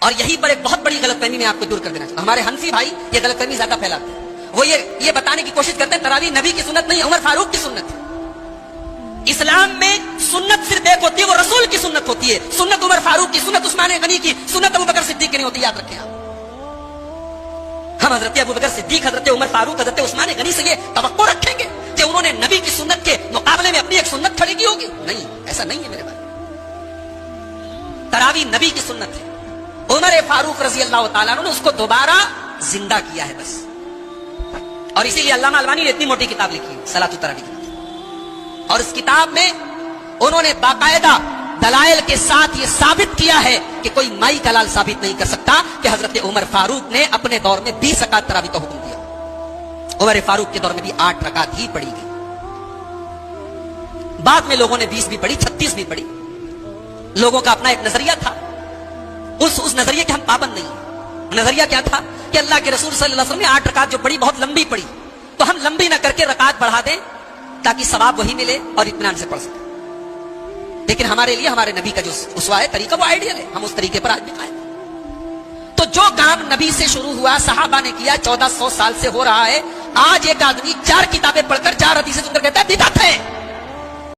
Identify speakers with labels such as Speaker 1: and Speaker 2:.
Speaker 1: اور یہی پر ایک بہت بڑی غلط فہمی میں آپ کو دور کر دینا چاہتا ہوں. ہمارے حنفی بھائی یہ غلط فہمی زیادہ پھیلاتے ہیں. وہ یہ بتانے کی کوشش کرتے ہیں تراویح نبی کی سنت نہیں، عمر فاروق کی سنت ہے. اسلام میں سنت صرف ایک ہوتی ہے، وہ رسول کی سنت ہوتی ہے. سنت عمر فاروق کی، سنت عثمان غنی کی، سنت ابوبکر صدیق کی نہیں ہوتی، یاد رکھیں آپ. ہم حضرت ابوبکر صدیق، حضرت عمر فاروق، حضرت عثمان غنی سے یہ توقع رکھیں گے کہ انہوں نے نبی کی سنت کے مقابلے میں اپنی ایک سنت کھڑی کی ہوگی؟ نہیں، ایسا نہیں ہے میرے بھائی. تراویح نبی کی سنت ہے. عمر فاروق رضی اللہ تعالیٰ عنہ نے اس کو دوبارہ زندہ کیا ہے بس. اور اسی لیے علامہ البانی نے اتنی موٹی کتاب لکھی ہے صلاۃ التراویح کی. اور اس کتاب میں انہوں نے باقاعدہ دلائل کے ساتھ یہ ثابت کیا ہے کہ کوئی مائی کا لال ثابت نہیں کر سکتا کہ حضرت عمر فاروق نے اپنے دور میں 20 رکعت تراویح کا حکم دیا. عمر فاروق کے دور میں بھی 8 رکعت ہی پڑھی گئی. بعد میں لوگوں نے 20 بھی پڑھی، 36 بھی پڑھی. لوگوں کا اپنا ایک نظریہ تھا، اس نظریے کے ہم پابند نہیں ہیں. نظریہ کیا تھا کہ اللہ کے رسول صلی اللہ علیہ وسلم نے 8 رکعت جو پڑھی بہت لمبی پڑھی، تو ہم لمبی نہ کر کے رکعت بڑھا دیں تاکہ ثواب وہی ملے اور اطمینان سے پڑھ سکیں. لیکن ہمارے لیے ہمارے نبی کا جو اسوا ہے، طریقہ، وہ آئیڈیل ہے. ہم اس طریقے پر آج بھی قائم ہیں. تو جو کام نبی سے شروع ہوا، صحابہ نے کیا، 1400 سال سے ہو رہا ہے. آج ایک آدمی 4 کتابیں پڑھ کر 4 حدیثیں سن کر کہتا ہے بدعت ہے.